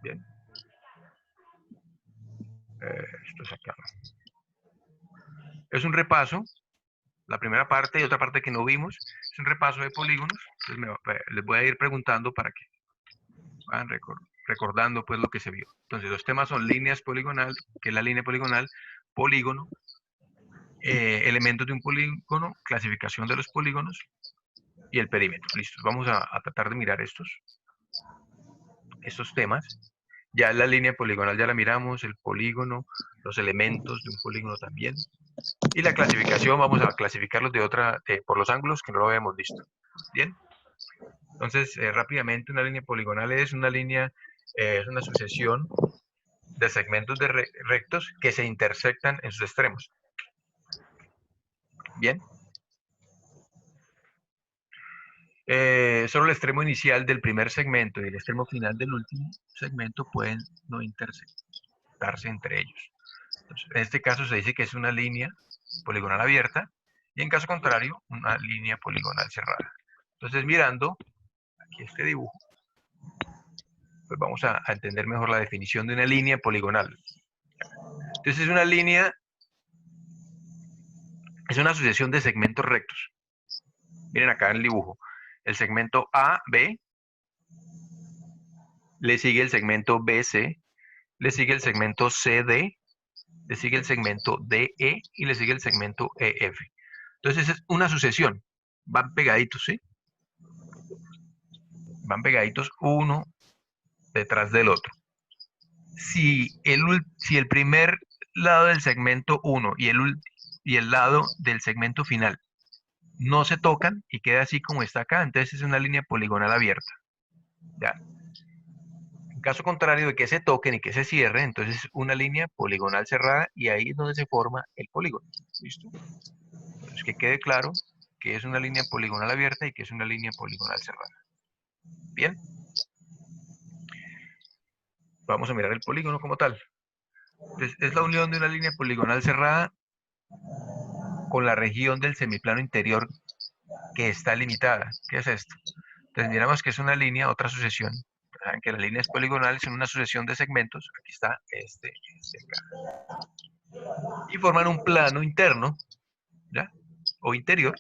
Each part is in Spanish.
Bien. Esto es acá. Es un repaso, la primera parte y otra parte que no vimos, es un repaso de polígonos. Entonces les voy a ir preguntando para que vayan recordando pues lo que se vio. Entonces los temas son líneas poligonal, que es la línea poligonal, polígono, elementos de un polígono, clasificación de los polígonos y el perímetro. Listo, vamos a tratar de mirar estos temas. Ya la línea poligonal ya la miramos, el polígono, los elementos de un polígono también. Y la clasificación, vamos a clasificarlos por los ángulos que no lo habíamos visto. Bien. Entonces, rápidamente, una línea poligonal es una línea, es una sucesión de segmentos rectos que se intersectan en sus extremos. Bien. Solo el extremo inicial del primer segmento y el extremo final del último segmento pueden no intersectarse entre ellos. Entonces, en este caso se dice que es una línea poligonal abierta y en caso contrario, una línea poligonal cerrada. Entonces, mirando aquí este dibujo, pues vamos a entender mejor la definición de una línea poligonal. Entonces, es una línea, es una sucesión de segmentos rectos. Miren acá en el dibujo, el segmento AB, le sigue el segmento BC, le sigue el segmento CD, le sigue el segmento DE y le sigue el segmento EF. Entonces es una sucesión, van pegaditos, ¿sí? Van pegaditos uno detrás del otro. Si el primer lado del segmento 1 y el lado del segmento final no se tocan y queda así como está acá, entonces es una línea poligonal abierta. ¿Ya? En caso contrario de que se toquen y que se cierren, entonces es una línea poligonal cerrada y ahí es donde se forma el polígono. ¿Listo? Entonces que quede claro que es una línea poligonal abierta y que es una línea poligonal cerrada. Bien. Vamos a mirar el polígono como tal. Entonces, es la unión de una línea poligonal cerrada con la región del semiplano interior que está limitada. ¿Qué es esto? Entonces miramos que es una línea, otra sucesión. Saben que las líneas poligonales son una sucesión de segmentos. Aquí está este acá. Y forman un plano interno, ¿ya? O interior,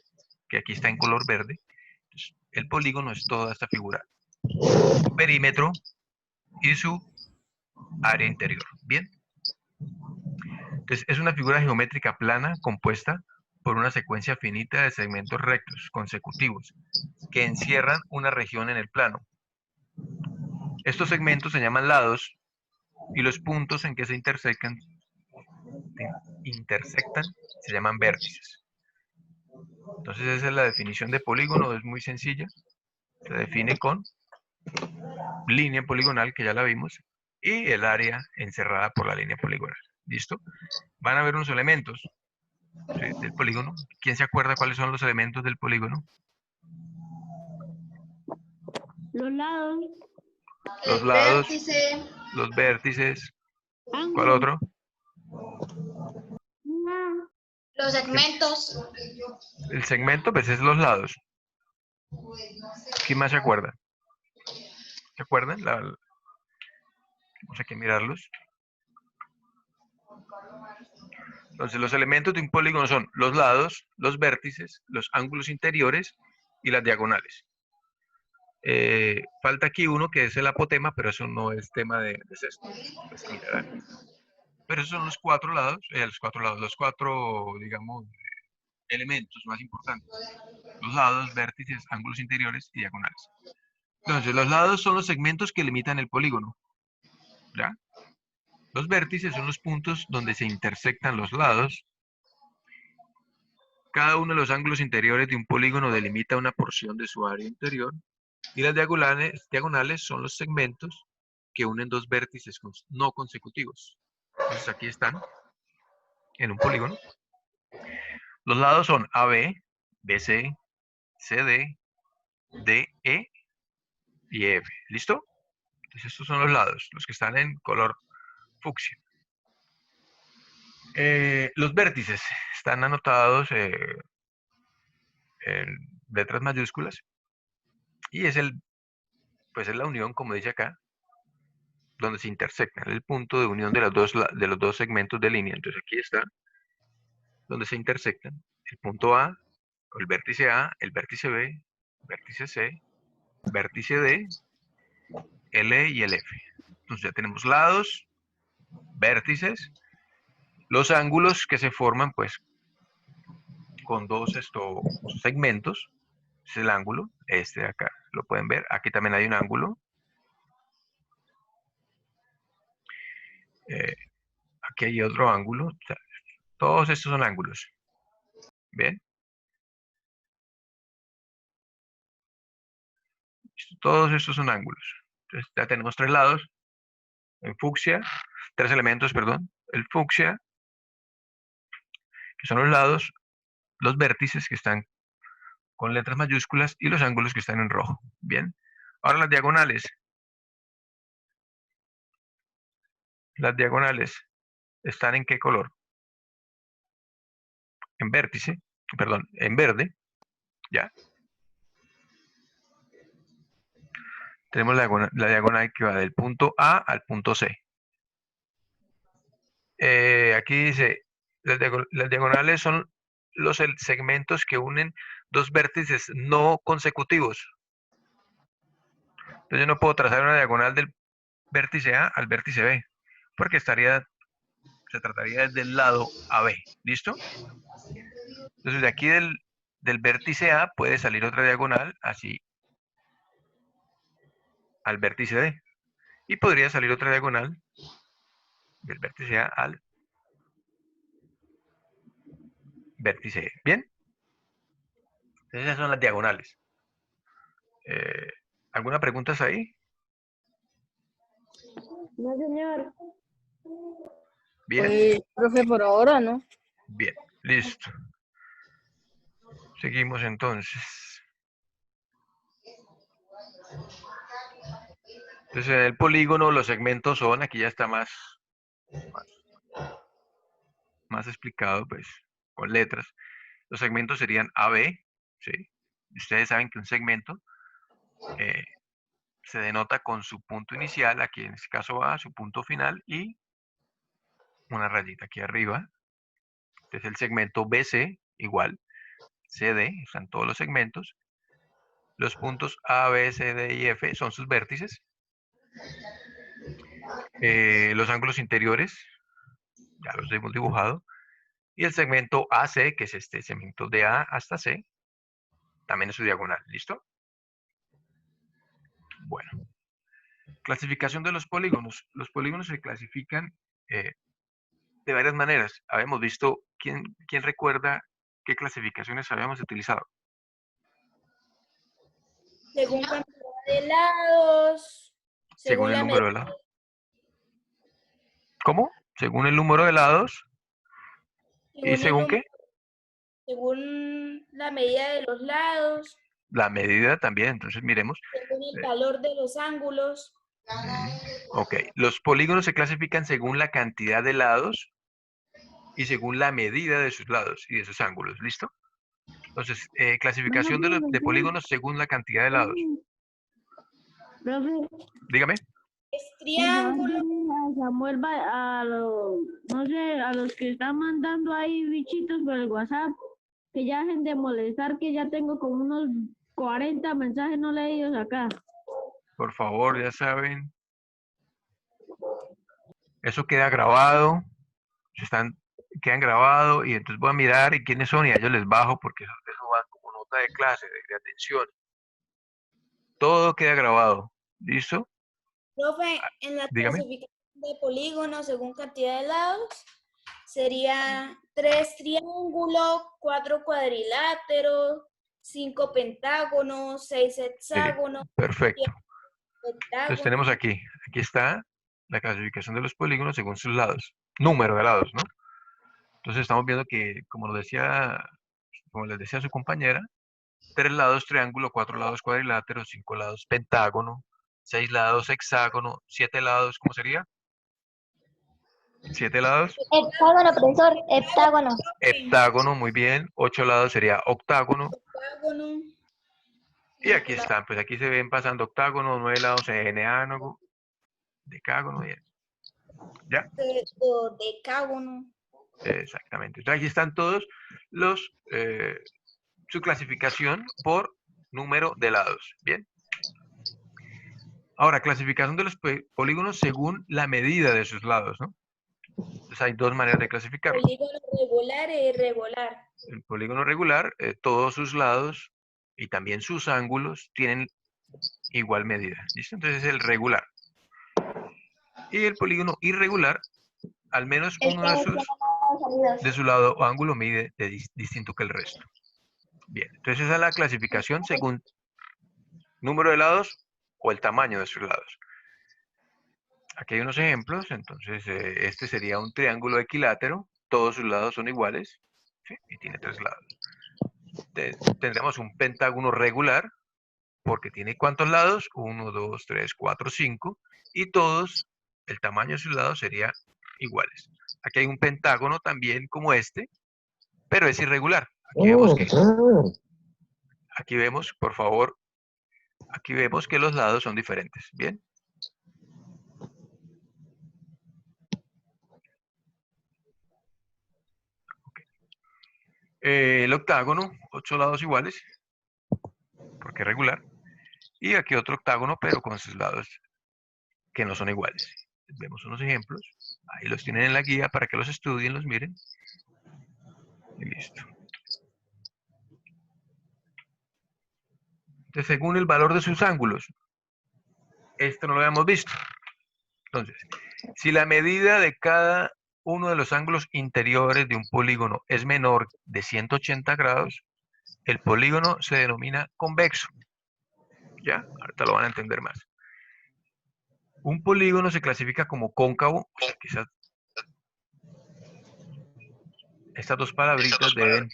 que aquí está en color verde. Entonces, el polígono es toda esta figura. Su perímetro y su área interior. Bien. Entonces, es una figura geométrica plana compuesta por una secuencia finita de segmentos rectos consecutivos que encierran una región en el plano. Estos segmentos se llaman lados y los puntos en que se intersectan se llaman vértices. Entonces esa es la definición de polígono, es muy sencilla. Se define con línea poligonal, que ya la vimos, y el área encerrada por la línea poligonal. ¿Listo? Van a ver unos elementos, ¿sí?, del polígono. ¿Quién se acuerda cuáles son los elementos del polígono? Los lados. Los El lados, vértice. los vértices. ¿Cuál Ángulos. otro? Los segmentos. El segmento, pues es los lados. ¿Quién más se acuerda? ¿Se acuerdan? Vamos a mirarlos. Entonces, los elementos de un polígono son los lados, los vértices, los ángulos interiores y las diagonales. Falta aquí uno que es el apotema, pero eso no es tema de sexto. Pues que mirarán. Pero esos son los cuatro lados, los cuatro, digamos, elementos más importantes. Los lados, vértices, ángulos interiores y diagonales. Entonces, los lados son los segmentos que limitan el polígono. ¿Ya? Los vértices son los puntos donde se intersectan los lados. Cada uno de los ángulos interiores de un polígono delimita una porción de su área interior. Y las diagonales son los segmentos que unen dos vértices no consecutivos. Entonces aquí están en un polígono. Los lados son AB, BC, CD, DE y F. ¿Listo? Entonces estos son los lados, los que están en color fucsia. Los vértices están anotados en letras mayúsculas y es pues es la unión, como dice acá, donde se intersectan, el punto de unión de los dos segmentos de línea. Entonces aquí está, donde se intersectan, el punto A, o el vértice A, el vértice B, vértice C, vértice D, L y el F. Entonces ya tenemos lados, vértices, los ángulos que se forman pues con dos segmentos, es el ángulo, este de acá, lo pueden ver, aquí también hay un ángulo, aquí hay otro ángulo, o sea, todos estos son ángulos, ¿bien? Todos estos son ángulos. Entonces ya tenemos tres lados, en fucsia, tres elementos, perdón, el fucsia, que son los lados, los vértices que están con letras mayúsculas y los ángulos que están en rojo, ¿bien? Ahora las diagonales. Las diagonales están ¿en qué color? En vértice, perdón, en verde, ¿ya? Tenemos la diagonal que va del punto A al punto C. Aquí dice, las diagonales son los segmentos que unen dos vértices no consecutivos. Entonces yo no puedo trazar una diagonal del vértice A al vértice B, porque se trataría del lado AB, ¿listo? Entonces de aquí del vértice A puede salir otra diagonal así al vértice D. Y podría salir otra diagonal del vértice A al vértice E. ¿Bien? Entonces esas son las diagonales. Eh, ¿Alguna pregunta ahí? No, señor. Bien, Profe, por ahora no. bien, listo. Seguimos entonces. Entonces en el polígono los segmentos son, aquí ya está más explicado, pues, con letras. Los segmentos serían AB, ¿sí? Ustedes saben que un segmento se denota con su punto inicial, aquí en este caso A, su punto final y una rayita aquí arriba. Entonces el segmento BC igual, CD, están todos los segmentos. Los puntos A, B, C, D y F son sus vértices. Los ángulos interiores, ya los hemos dibujado. Y el segmento AC, que es este segmento de A hasta C, también es su diagonal. ¿Listo? Bueno. Clasificación de los polígonos. Los polígonos se clasifican de varias maneras. Habíamos visto, ¿quién recuerda qué clasificaciones habíamos utilizado? Según cantidad de lados, Según según el la número de lados. ¿Cómo? Según el número de lados. ¿Y según qué? según la medida de los lados, La medida también. Entonces miremos. según el valor de los ángulos. Ok. Los polígonos se clasifican según la cantidad de lados y según la medida de sus lados y de sus ángulos. ¿Listo? Entonces, clasificación Bueno, de profesor. polígonos según la cantidad de lados. Profe, Dígame. Es por favor, triángulo. dile a Samuel, a los, no sé, a los que están mandando ahí bichitos por el WhatsApp, que ya dejen de molestar, que ya tengo como unos 40 mensajes no leídos acá. Por favor, ya saben. Eso queda grabado. Quedan grabados y entonces voy a mirar y quiénes son y a ellos les bajo porque eso va como nota de clase, de atención. Todo queda grabado. ¿Listo? Profe, en la Dígame. clasificación de polígonos según cantidad de lados, sería 3 triángulos, 4 cuadriláteros, 5 pentágonos, 6 hexágonos, 7 Perfecto. Entonces heptágonos. tenemos aquí está la clasificación de los polígonos según sus lados. Número de lados, ¿no? Entonces estamos viendo que, como les decía su compañera, 3 lados triángulo, 4 lados cuadrilátero, 5 lados pentágono, 6 lados hexágono, 7 lados, ¿cómo sería? 7 lados Heptágono, profesor, heptágono. heptágono, muy bien. 8 lados sería octágono. Octágono. Y aquí están, pues aquí se ven pasando octágono, 9 lados eneágono, Decágono, ¿ya? Decágono. Exactamente. Entonces aquí están todos los, su clasificación por número de lados. Bien. Ahora, clasificación de los polígonos según la medida de sus lados, ¿no? Entonces hay dos maneras de clasificarlo. Polígono regular e irregular. El polígono regular, todos sus lados y también sus ángulos tienen igual medida. ¿Listo? Entonces es el regular. Y el polígono irregular, al menos uno de su lado o ángulo mide distinto que el resto. Bien, entonces esa es la clasificación según número de lados o el tamaño de sus lados. Aquí hay unos ejemplos. Entonces este sería un triángulo equilátero. Todos sus lados son iguales, ¿sí? Y tiene 3 lados. Tendremos un pentágono regular, porque tiene ¿cuántos lados? 1, 2, 3, 4, 5. Y todos, el tamaño de sus lados sería iguales. Aquí hay un pentágono también como este, pero es irregular. Aquí vemos, por favor, aquí vemos que los lados son diferentes. Bien. Okay. El octágono, 8 lados iguales, porque es regular. Y aquí otro octágono, pero con sus lados que no son iguales. Vemos unos ejemplos. Ahí los tienen en la guía para que los estudien, los miren. Y listo. Entonces, según el valor de sus ángulos. Esto no lo habíamos visto. Entonces, si la medida de cada uno de los ángulos interiores de un polígono es menor de 180 grados, el polígono se denomina convexo. ¿Ya? Ahorita lo van a entender más. Un polígono se clasifica como cóncavo, o sea, quizás estas dos palabritas deben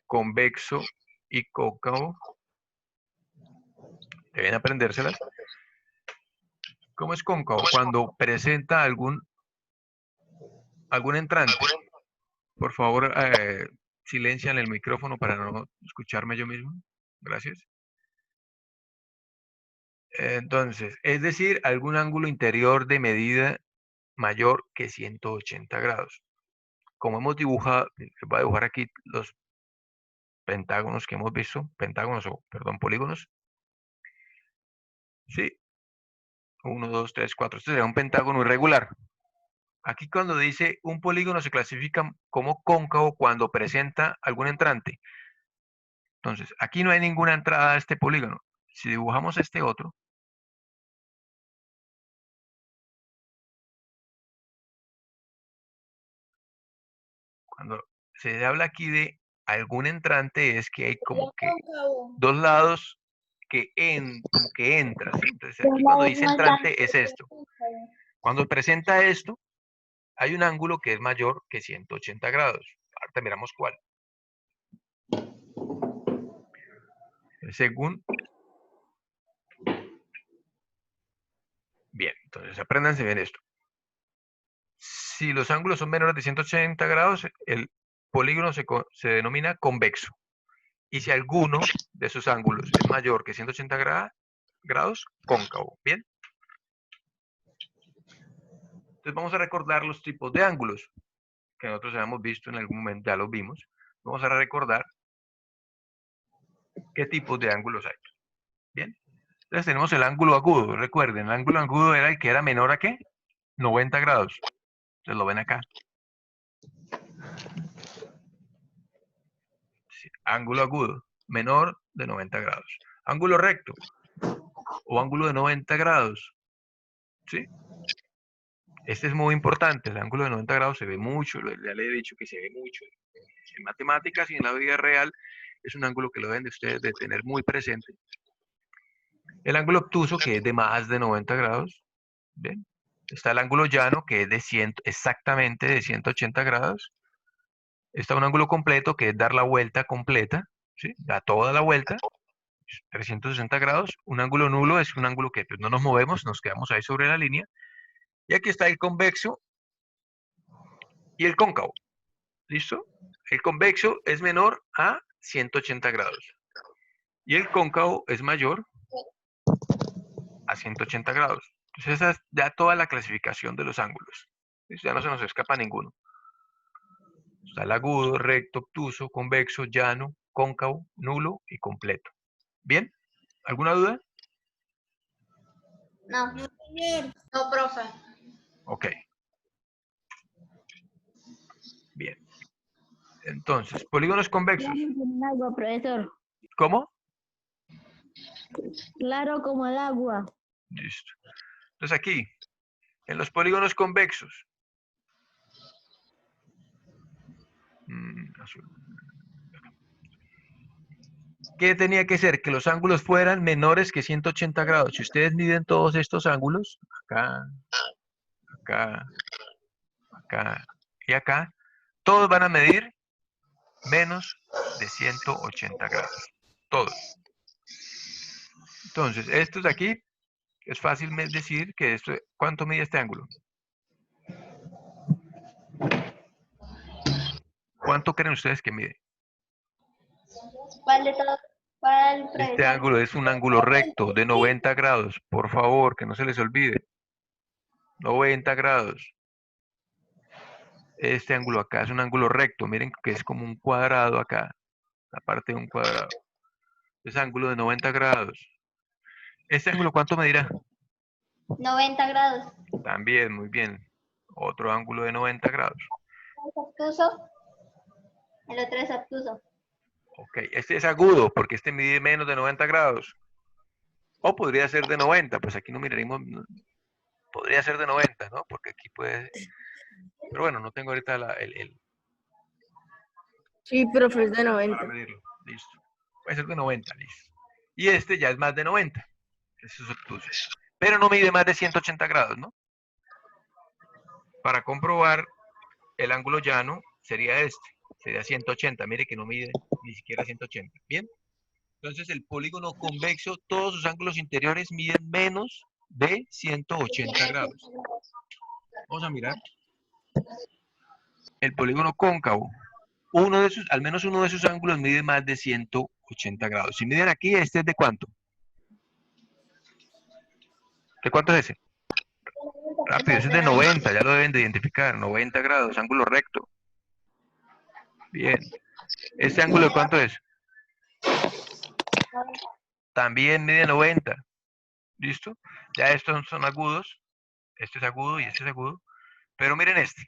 convexo y cóncavo, deben aprendérselas. ¿Cómo es cóncavo? Cuando presenta algún entrante. Por favor, silencian el micrófono para no escucharme yo mismo. Gracias. Entonces, es decir, algún ángulo interior de medida mayor que 180 grados. Como hemos dibujado, les voy a dibujar aquí los pentágonos que hemos visto, polígonos. Sí. 1, 2, 3, 4. Este sería un pentágono irregular. Aquí cuando dice un polígono se clasifica como cóncavo cuando presenta algún entrante. Entonces, aquí no hay ninguna entrada a este polígono. Si dibujamos este otro, cuando se habla aquí de algún entrante es que hay como que dos lados que como que entra, ¿sí? Entonces aquí cuando dice entrante es esto. Cuando presenta esto, hay un ángulo que es mayor que 180 grados. Ahorita miramos cuál. Según... Bien, entonces apréndanse bien esto. Si los ángulos son menores de 180 grados, el polígono se denomina convexo. Y si alguno de esos ángulos es mayor que 180 grados, cóncavo. ¿Bien? Entonces vamos a recordar los tipos de ángulos que nosotros habíamos visto en algún momento, ya los vimos. Vamos a recordar qué tipos de ángulos hay. ¿Bien? Entonces tenemos el ángulo agudo. Recuerden, el ángulo agudo era el que era menor a ¿qué? 90 grados. Entonces lo ven acá. Sí, ángulo agudo, menor de 90 grados. Ángulo recto o ángulo de 90 grados. ¿Sí? Este es muy importante. El ángulo de 90 grados se ve mucho. Ya le he dicho que se ve mucho. En matemáticas y en la vida real es un ángulo que lo deben de ustedes de tener muy presente. El ángulo obtuso, que es de más de 90 grados. ¿Bien? Está el ángulo llano, que es de exactamente de 180 grados. Está un ángulo completo, que es dar la vuelta completa. ¿Sí? Da toda la vuelta. 360 grados. Un ángulo nulo es un ángulo que pues, no nos movemos, nos quedamos ahí sobre la línea. Y aquí está el convexo y el cóncavo. ¿Listo? El convexo es menor a 180 grados. Y el cóncavo es mayor 180 grados. Entonces esa es ya toda la clasificación de los ángulos. Ya no se nos escapa ninguno. Está el agudo, recto, obtuso, convexo, llano, cóncavo, nulo y completo. ¿Bien? ¿Alguna duda? No. No, profe. Ok. Bien. Entonces, polígonos convexos. Claro como el agua, profesor. ¿Cómo? Claro como el agua. Listo. Entonces aquí, en los polígonos convexos. Azul. ¿Qué tenía que ser? Que los ángulos fueran menores que 180 grados. Si ustedes miden todos estos ángulos, acá, acá, acá y acá, todos van a medir menos de 180 grados. Todos. Entonces, estos de aquí, es fácil decir que esto, ¿cuánto mide este ángulo? ¿Cuánto creen ustedes que mide? ¿Cuál de todos? ¿Cuál, Este profesor? ángulo es un ángulo recto de 90 grados. Por favor, que no se les olvide. 90 grados. Este ángulo acá es un ángulo recto. Miren que es como un cuadrado acá. La parte de un cuadrado. Es ángulo de 90 grados. ¿Este ángulo cuánto medirá? 90 grados. También, muy bien. Otro ángulo de 90 grados. Es obtuso. El otro es obtuso. Ok, este es agudo porque este mide menos de 90 grados. O podría ser de 90, pues aquí no miraremos. Podría ser de 90, ¿no? Porque aquí puede. Pero bueno, no tengo ahorita Sí, profe, es de para 90. medirlo. Listo. Puede ser de 90, listo. Y este ya es más de 90. Eso es obtuso. Pero no mide más de 180 grados, ¿no? Para comprobar el ángulo llano sería este. Sería 180. Mire que no mide ni siquiera 180. ¿Bien? Entonces el polígono convexo, todos sus ángulos interiores miden menos de 180 grados. Vamos a mirar. El polígono cóncavo. Al menos uno de sus ángulos mide más de 180 grados. Si miden aquí, ¿este es de cuánto? ¿De cuánto es ese? Rápido, ese es de 90, ya lo deben de identificar. 90 grados, ángulo recto. Bien. ¿Este ángulo de cuánto es? También mide 90. ¿Listo? Ya estos son agudos. Este es agudo y este es agudo. Pero miren este.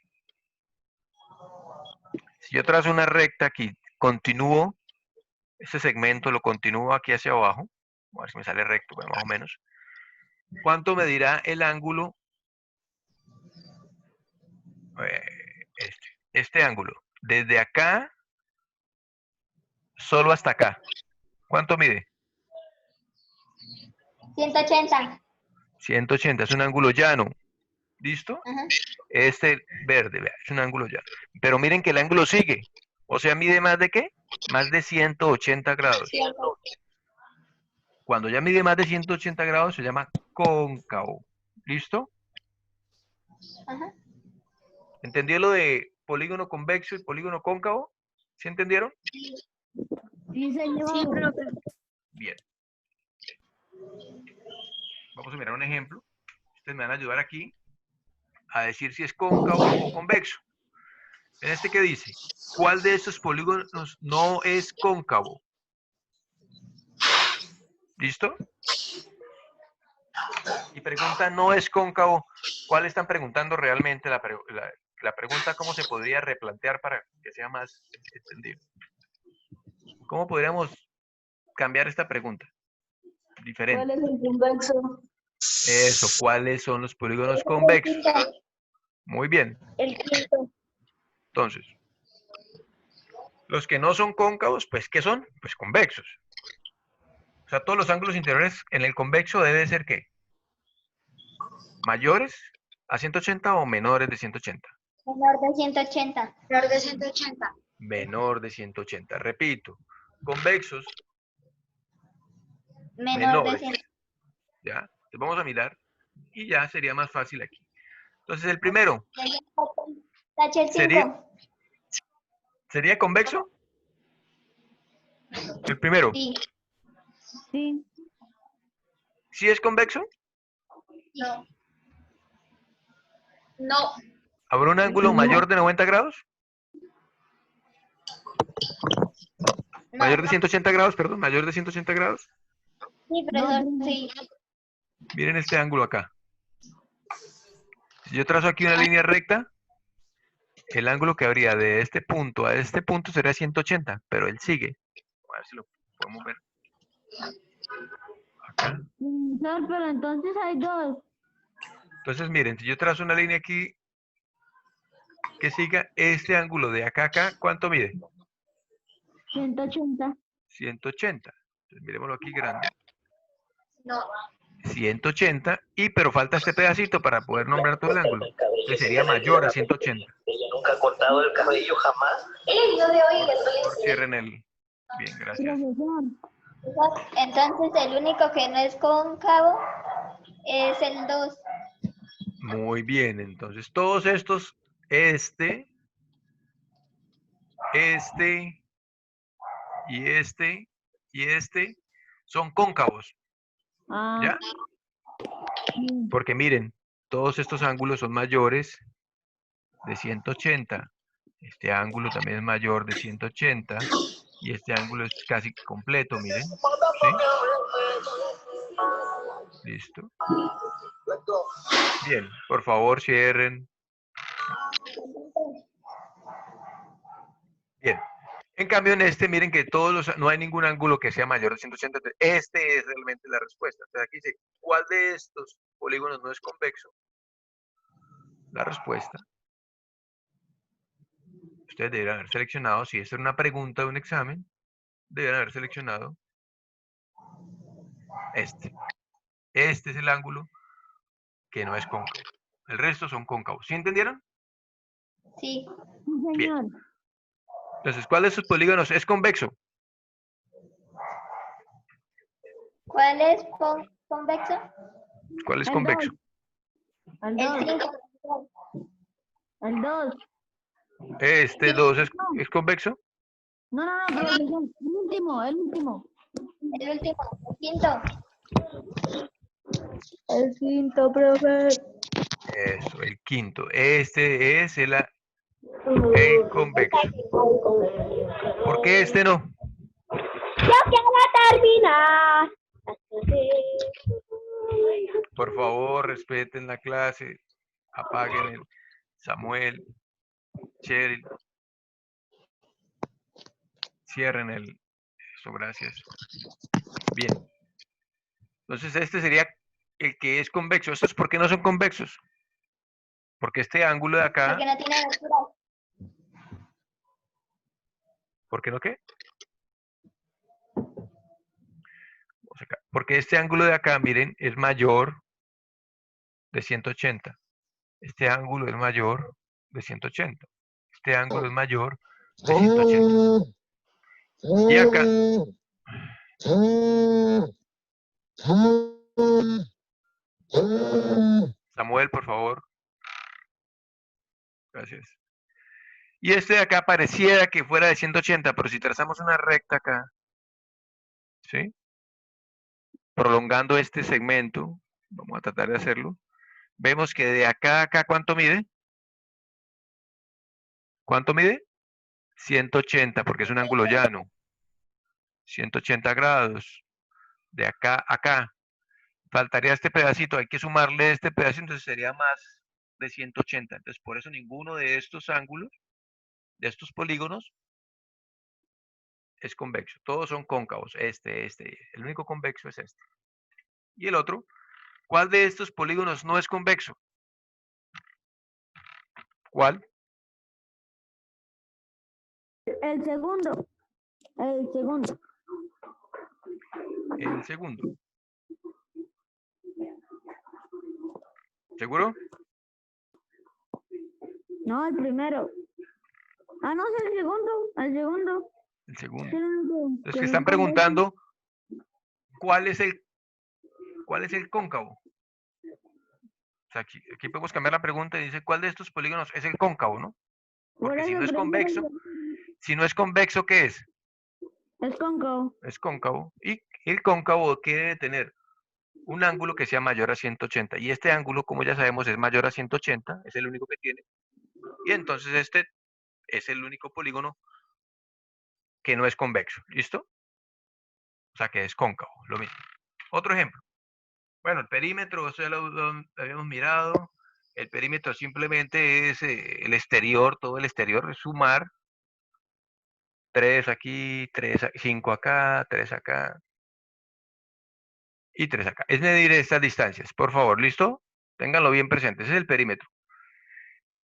Si yo trazo una recta aquí, continúo, este segmento lo continúo aquí hacia abajo. A ver si me sale recto, bueno, más o menos. ¿Cuánto medirá el ángulo? Este ángulo. Desde acá, solo hasta acá. ¿Cuánto mide? 180. 180, es un ángulo llano. ¿Listo? Ajá. Este verde, vea, es un ángulo llano. Pero miren que el ángulo sigue. O sea, mide más de ¿qué? Más de 180 grados. Cuando ya mide más de 180 grados se llama cóncavo. ¿Listo? Ajá. ¿Entendió lo de polígono convexo y polígono cóncavo? ¿Sí entendieron? Sí, señor. Sí, profe. Bien. Vamos a mirar un ejemplo. Ustedes me van a ayudar aquí a decir si es cóncavo o convexo. En este que dice, ¿cuál de estos polígonos no es cóncavo? ¿Listo? Y pregunta, ¿no es cóncavo? ¿Cuál están preguntando realmente? La pregunta, ¿cómo se podría replantear para que sea más entendible? ¿Cómo podríamos cambiar esta pregunta? Diferente. ¿Cuál es el convexo? Eso, ¿cuáles son los polígonos convexos? Muy bien. El quinto. Entonces, los que no son cóncavos, pues, ¿qué son? Pues convexos. O sea, todos los ángulos interiores en el convexo debe ser, ¿qué? ¿Mayores a 180 o menores de 180? Menor de 180. Menor de 180. Menor de 180. Repito, convexos Menor de menores. 180. ¿Ya? Entonces vamos a mirar y ya sería más fácil aquí. Entonces el primero, Tache el 5. ¿sería convexo? El primero. Sí. Sí. ¿Sí es convexo? No. No. ¿Habrá un ángulo mayor de 90 grados? Mayor de 180 grados, perdón, mayor de 180 grados. Sí, profesor, sí. Miren este ángulo acá. Si yo trazo aquí una línea recta, el ángulo que habría de este punto a este punto sería 180, pero él sigue. A ver si lo podemos ver. Acá. Profesor, pero entonces hay dos. Entonces, miren, si yo trazo una línea aquí que siga este ángulo de acá a acá, ¿cuánto mide? 180. 180. Entonces, miremoslo aquí grande. No. 180, pero falta este pedacito para poder nombrar todo el ángulo. Entonces sería mayor a 180. Ella nunca ha cortado el cabello jamás. El video de hoy Por favor, cierren el... Bien, gracias. Profesor, Entonces el único que no es cóncavo es el 2. Muy bien, entonces todos estos, este y este, son cóncavos, ¿ya? Porque miren, todos estos ángulos son mayores de 180. Este ángulo también es mayor de 180. Y este ángulo es casi completo, miren. ¿Sí? Listo. Bien, por favor cierren. Bien. En cambio, en este, miren que no hay ningún ángulo que sea mayor de 180. Este es realmente la respuesta. Entonces aquí dice, ¿cuál de estos polígonos no es convexo? La respuesta. Ustedes deberán haber seleccionado, si esta era una pregunta de un examen, deberán haber seleccionado este. Este es el ángulo que no es cóncavo. El resto son cóncavos. ¿Sí entendieron? Sí. sí, señor. Entonces, ¿cuál de estos polígonos es convexo? ¿Cuál es convexo? ¿Cuál es El convexo? El El 2. 5. El 2. Este 2 es convexo. No, profesor. El último. El último. El quinto. El quinto, profe. Eso, el quinto. Este es el convexo. ¿Por qué este no? Yo quiero terminar. Por favor, respeten la clase. Apaguen el Samuel, Cheryl. Cierren el... Eso, gracias. Bien. Entonces, este sería el que es convexo. ¿Estos por qué no son convexos? Porque este ángulo de acá... Porque no tiene abertura. ¿Por qué no qué? Porque este ángulo de acá, miren, es mayor de 180. Este ángulo es mayor de 180. Este ángulo es mayor de 180. Y acá... Samuel, por favor. Gracias. Y este de acá pareciera que fuera de 180, pero si trazamos una recta acá, ¿sí? Prolongando este segmento, vamos a tratar de hacerlo, vemos que de acá a acá, ¿cuánto mide? ¿Cuánto mide? 180, porque es un ángulo llano. 180 grados. De acá a acá. Faltaría este pedacito, hay que sumarle este pedacito, entonces sería más de 180. Entonces, por eso ninguno de estos ángulos, de estos polígonos, es convexo. Todos son cóncavos. El único convexo es este. Y el otro, ¿cuál de estos polígonos no es convexo? ¿Cuál? El segundo. El segundo. El segundo. ¿Seguro? No, el primero. Ah, no, es el segundo. El segundo. El segundo. Entonces, Entonces, que están preguntando, ¿cuál es el cóncavo? O sea, aquí podemos cambiar la pregunta y dice, ¿cuál de estos polígonos es el cóncavo, no? Porque si no es convexo, ¿qué es? Es cóncavo. Es cóncavo. Y el cóncavo, ¿qué debe tener? un ángulo que sea mayor a 180. Y este ángulo, como ya sabemos, es mayor a 180, es el único que tiene. Y entonces este es el único polígono que no es convexo. ¿Listo? O sea, que es cóncavo, lo mismo. Otro ejemplo. Bueno, el perímetro, eso ya lo habíamos mirado. El perímetro simplemente es el exterior, todo el exterior, es sumar 3 aquí, 5 acá, 3 acá y 3 acá. Es medir estas distancias, por favor, ¿listo? Ténganlo bien presente, ese es el perímetro.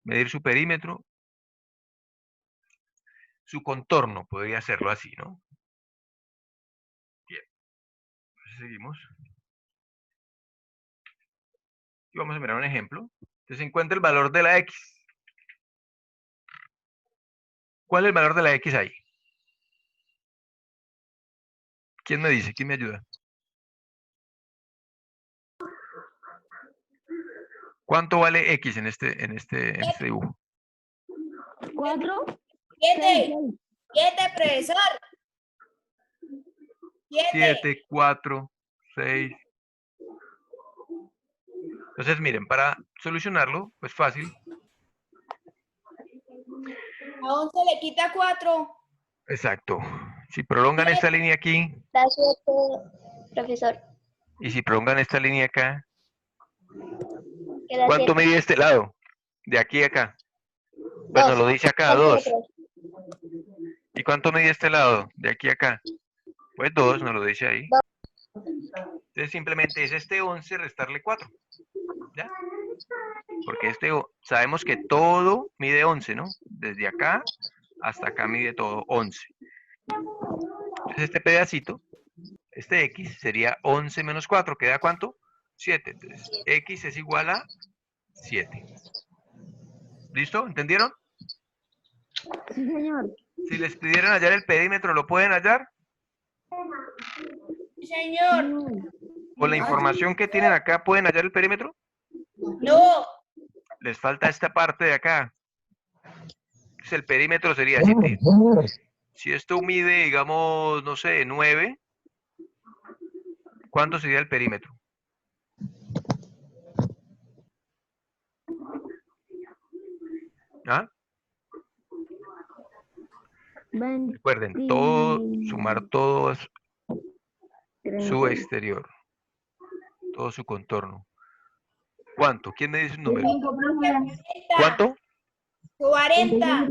Medir su perímetro, su contorno, podría hacerlo así, ¿no? Bien, entonces seguimos. Y vamos a mirar un ejemplo. Entonces encuentra el valor de la X. ¿Cuál es el valor de la X ahí? ¿Quién me dice? ¿Quién me ayuda? ¿Cuánto vale X en este dibujo? 4, 7, 7, profesor. 7. 7, 4, 6. Entonces, miren, para solucionarlo, pues fácil. A 11 le quita 4. Exacto. Si prolongan esta línea aquí, Da 7, profesor. y si prolongan esta línea acá, Queda ¿cuánto 7. mide este lado? De aquí a acá. Pues nos lo dice acá, 2. ¿Y cuánto mide este lado? De aquí a acá. Pues 2, nos lo dice ahí. Entonces simplemente es este 11 restarle 4. ¿Ya? Porque sabemos que todo mide 11, ¿no? Desde acá hasta acá mide todo 11. Entonces este pedacito, este X, sería 11 menos 4. ¿Queda cuánto? 7. Entonces X es igual a 7. ¿Listo? ¿Entendieron? sí, señor. Si les pidieran hallar el perímetro, ¿lo pueden hallar? Señor. Con la información que tienen acá, ¿pueden hallar el perímetro? No. Les falta esta parte de acá. Entonces el perímetro sería, si esto mide, digamos, no sé, 9, ¿cuánto sería el perímetro? ¿Ah? Recuerden, sumar todo su exterior, todo su contorno. ¿Cuánto? ¿Quién me dice un número? 40. ¿Cuánto? 40.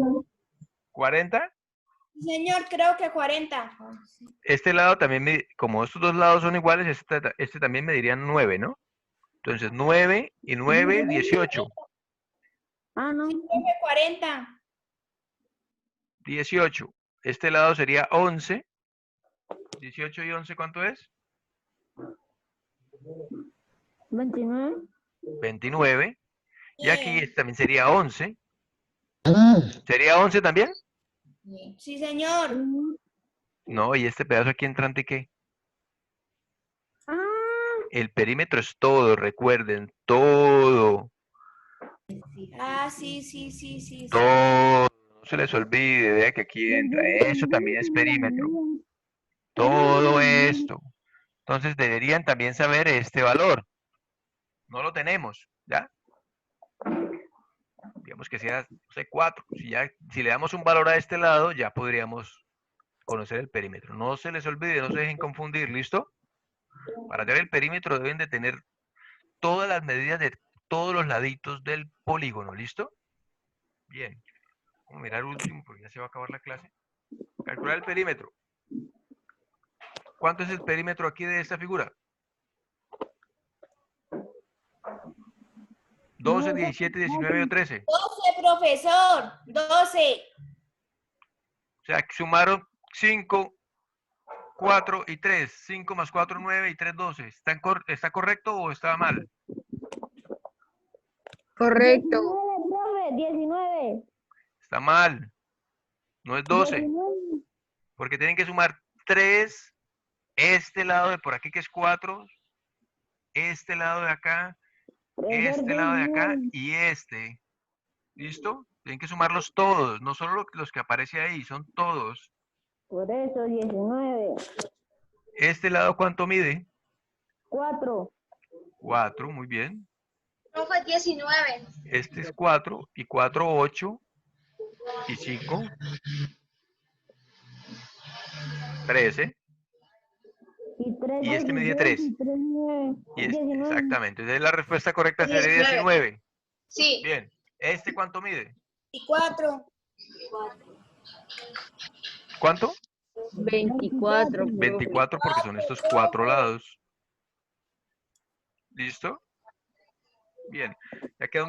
¿40? Señor, creo que 40. Este lado también, como estos dos lados son iguales, este también medirían 9, ¿no? Entonces 9 y 9, 18. Ah, no. Creo que 40. 18. Este lado sería 11. 18 y 11, ¿cuánto es? 29. 29. Y aquí también sería 11. ¿Sería 11 también? Sí, señor. No, y este pedazo aquí entrante, ¿qué? Ah, El perímetro es todo, recuerden, todo. Ah, sí, sí, sí, sí. Todo. No se les olvide, vea que aquí entra. Eso también es perímetro. Todo esto. Entonces deberían también saber este valor. No lo tenemos, ¿ya? Digamos que sea, no sé, 4. Si le damos un valor a este lado, ya podríamos conocer el perímetro. No se les olvide, no se dejen confundir, ¿listo? Para hallar el perímetro deben de tener todas las medidas de todos los laditos del polígono, ¿listo? Bien. Vamos a mirar el último porque ya se va a acabar la clase. Calcular el perímetro. ¿Cuánto es el perímetro aquí de esta figura? 12, 17, 19 o 13. 12, profesor. 12. O sea, sumaron 5, 4 y 3. 5 más 4, 9 y 3, 12. ¿Está correcto o está mal? correcto. 19, profe, 19. Está mal. No es 12. 19. Porque tienen que sumar 3, este lado de por aquí que es 4, este lado de acá, este lado de acá y este. ¿Listo? Tienen que sumarlos todos, no solo los que aparece ahí, son todos. Por eso, 19. ¿Este lado cuánto mide? 4. 4, muy bien. Profe, 19. Este es 4, y 4, 8, y 5, 13, Y 3, y este me dio 16, 3. y 3, 9, Y este, 19. exactamente. Entonces la respuesta correcta sería 19. 19. Sí. Bien. ¿Este cuánto mide? Y 4. ¿Cuánto? 24. 24 porque son estos 4 lados. ¿Listo? Bien. Ya quedó mi